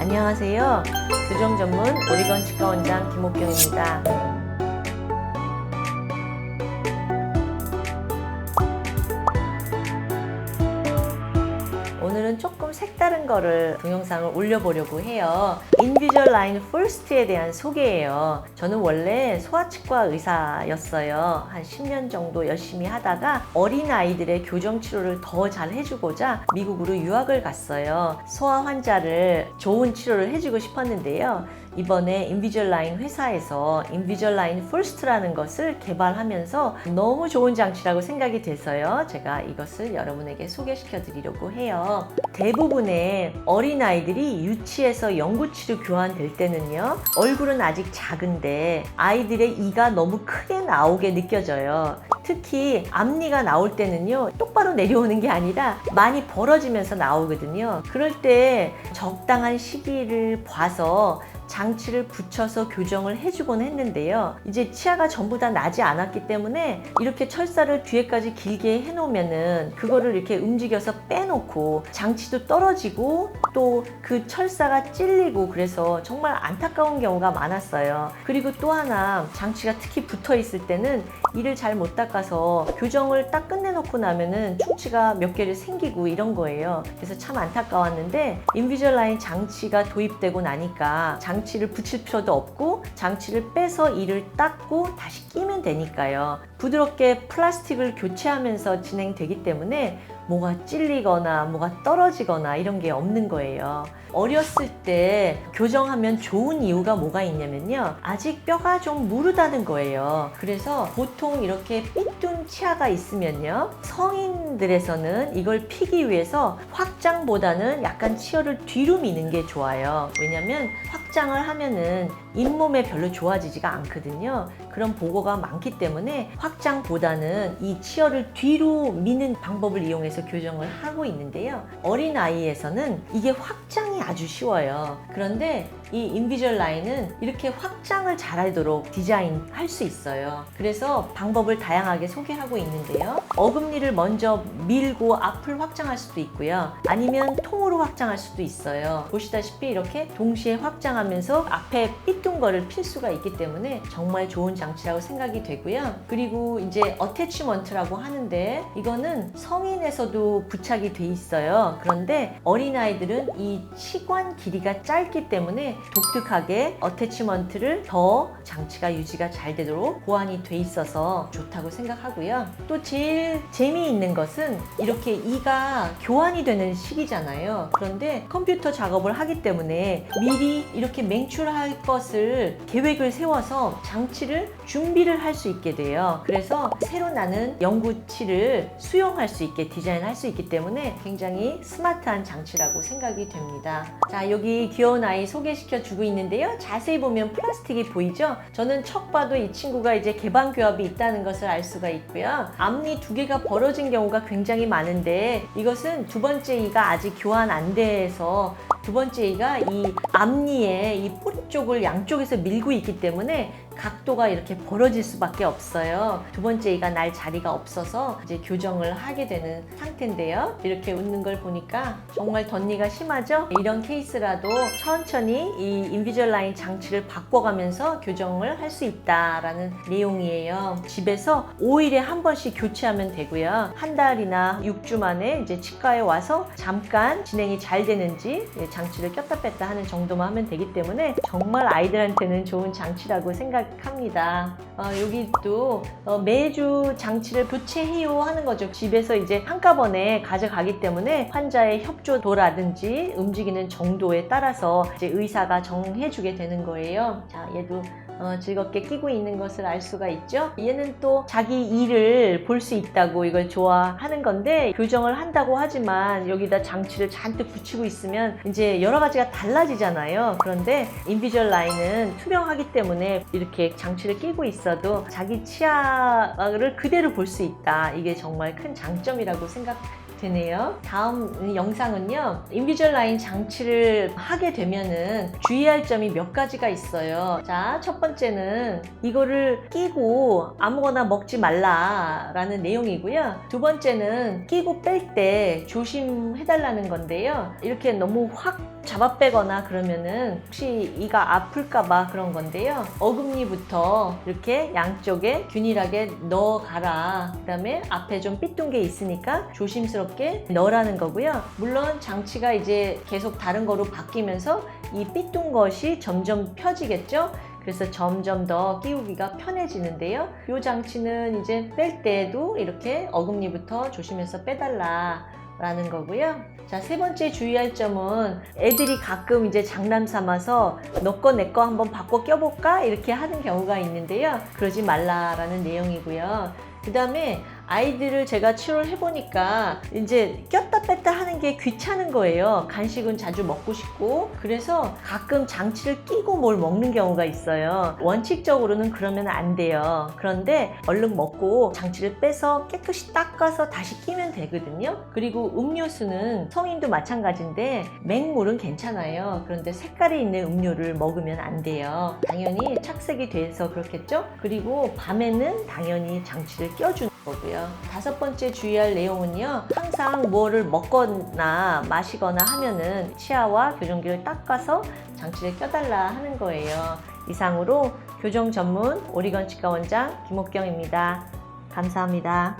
안녕하세요. 교정 전문 오리건 치과 원장 김옥경입니다. 오늘은 조금 색다른 거를 동영상을 올려보려고 해요. 인비절라인 퍼스트에 대한 소개예요. 저는 원래 소아치과 의사였어요. 한 10년 정도 열심히 하다가 어린아이들의 교정 치료를 더 잘 해주고자 미국으로 유학을 갔어요. 소아 환자를 좋은 치료를 해주고 싶었는데요. 이번에 인비절라인 회사에서 인비절라인 퍼스트라는 것을 개발하면서 너무 좋은 장치라고 생각이 돼서요. 제가 이것을 여러분에게 소개시켜 드리려고 해요. 대부분의 어린아이들이 유치에서 연구치료 교환될 때는요. 얼굴은 아직 작은데 아이들의 이가 너무 크게 나오게 느껴져요. 특히 앞니가 나올 때는요. 똑바로 내려오는 게 아니라 많이 벌어지면서 나오거든요. 그럴 때 적당한 시기를 봐서 장치를 붙여서 교정을 해주곤 했는데요. 이제 치아가 전부 다 나지 않았기 때문에 이렇게 철사를 뒤에까지 길게 해놓으면은 그거를 이렇게 움직여서 빼놓고 장치도 떨어지고 또 그 철사가 찔리고 그래서 정말 안타까운 경우가 많았어요. 그리고 또 하나 장치가 특히 붙어 있을 때는 이를 잘 못 닦아서 교정을 딱 끝내놓고 나면은 충치가 몇 개를 생기고 이런 거예요. 그래서 참 안타까웠는데 인비절라인 장치가 도입되고 나니까 장치를 붙일 필요도 없고 장치를 빼서 이를 닦고 다시 끼면 되니까요. 부드럽게 플라스틱을 교체하면서 진행되기 때문에 뭐가 찔리거나 뭐가 떨어지거나 이런 게 없는 거예요. 어렸을 때 교정하면 좋은 이유가 뭐가 있냐면요. 아직 뼈가 좀 무르다는 거예요. 그래서 보통 이렇게 삐뚤 치아가 있으면요. 성인들에서는 이걸 피기 위해서 확장보다는 약간 치아를 뒤로 미는 게 좋아요. 왜냐면 확장을 하면은 잇몸에 별로 좋아지지가 않거든요. 그런 보고가 많기 때문에 확장보다는 이 치아를 뒤로 미는 방법을 이용해서 교정을 하고 있는데요. 어린아이에서는 이게 확장이 아주 쉬워요. 그런데 이 인비절라인은 이렇게 확장을 잘하도록 디자인할 수 있어요. 그래서 방법을 다양하게 소개하고 있는데요. 어금니를 먼저 밀고 앞을 확장할 수도 있고요. 아니면 통으로 확장할 수도 있어요. 보시다시피 이렇게 동시에 확장하면서 앞에 삐뚤 거를 필 수가 있기 때문에 정말 좋은 장치라고 생각이 되고요. 그리고 이제 어태치먼트라고 하는데 이거는 성인에서도 부착이 돼 있어요. 그런데 어린아이들은 이 치관 길이가 짧기 때문에 독특하게 어태치먼트를 더 장치가 유지가 잘 되도록 보완이 돼 있어서 좋다고 생각하고요. 또 제일 재미있는 것은 이렇게 이가 교환이 되는 시기잖아요. 그런데 컴퓨터 작업을 하기 때문에 미리 이렇게 맹출할 것을 계획을 세워서 장치를 준비를 할 수 있게 돼요. 그래서 새로 나는 연구치를 수용할 수 있게 디자인할 수 있기 때문에 굉장히 스마트한 장치라고 생각이 됩니다. 자, 여기 귀여운 아이 소개시켜 주고 있는데요. 자세히 보면 플라스틱이 보이죠? 저는 척 봐도 이 친구가 이제 개방교합이 있다는 것을 알 수가 있고요. 앞니 두 개가 벌어진 경우가 굉장히 많은데 이것은 두 번째 이가 아직 교환 안 돼서 두 번째 이가 이 앞니의 이 뿌리 쪽을 양쪽에서 밀고 있기 때문에 각도가 이렇게 벌어질 수밖에 없어요. 두 번째 이가 날 자리가 없어서 이제 교정을 하게 되는 상태인데요. 이렇게 웃는 걸 보니까 정말 덧니가 심하죠? 이런 케이스라도 천천히 이 인비절라인 장치를 바꿔가면서 교정을 할 수 있다라는 내용이에요. 집에서 5일에 한 번씩 교체하면 되고요. 한 달이나 6주 만에 이제 치과에 와서 잠깐 진행이 잘 되는지 장치를 꼈다 뺐다 하는 정도만 하면 되기 때문에 정말 아이들한테는 좋은 장치라고 생각합니다. 여기 또 매주 장치를 교체해요 하는 거죠. 집에서 이제 한꺼번에 가져가기 때문에 환자의 협조도라든지 움직이는 정도에 따라서 이제 의사가 정해주게 되는 거예요. 자, 얘도 즐겁게 끼고 있는 것을 알 수가 있죠. 얘는 또 자기 이를 볼 수 있다고 이걸 좋아하는 건데 교정을 한다고 하지만 여기다 장치를 잔뜩 붙이고 있으면 이제 여러 가지가 달라지잖아요. 그런데 인비절라인은 투명하기 때문에 이렇게 장치를 끼고 있어도 자기 치아를 그대로 볼 수 있다. 이게 정말 큰 장점이라고 되네요. 다음 영상은요. 인비절라인 장치를 하게 되면은 주의할 점이 몇 가지가 있어요. 자, 첫 번째는 이거를 끼고 아무거나 먹지 말라라는 내용이고요. 두 번째는 끼고 뺄 때 조심해달라는 건데요. 이렇게 너무 확 잡아 빼거나 그러면은 혹시 이가 아플까봐 그런 건데요. 어금니부터 이렇게 양쪽에 균일하게 넣어가라. 그 다음에 앞에 좀 삐뚤 게 있으니까 조심스럽게 넣으라는 거고요. 물론 장치가 이제 계속 다른 거로 바뀌면서 이 삐뚤 것이 점점 펴지겠죠. 그래서 점점 더 끼우기가 편해지는데요. 이 장치는 이제 뺄 때에도 이렇게 어금니부터 조심해서 빼달라 라는 거고요. 자, 세 번째 주의할 점은 애들이 가끔 이제 장난 삼아서 너 거 내 거 한번 바꿔 껴볼까? 이렇게 하는 경우가 있는데요. 그러지 말라라는 내용이고요. 그 다음에 아이들을 제가 치료를 해보니까 이제 꼈다 뺐다 하는 게 귀찮은 거예요. 간식은 자주 먹고 싶고. 그래서 가끔 장치를 끼고 뭘 먹는 경우가 있어요. 원칙적으로는 그러면 안 돼요. 그런데 얼른 먹고 장치를 빼서 깨끗이 닦아서 다시 끼면 되거든요. 그리고 음료수는 성인도 마찬가지인데 맹물은 괜찮아요. 그런데 색깔이 있는 음료를 먹으면 안 돼요. 당연히 착색이 돼서 그렇겠죠? 그리고 밤에는 당연히 장치를 껴주는 거고요. 다섯 번째 주의할 내용은요. 항상 뭐를 먹거나 마시거나 하면은 치아와 교정기를 닦아서 장치를 껴달라 하는 거예요. 이상으로 교정 전문 오리건 치과 원장 김옥경입니다. 감사합니다.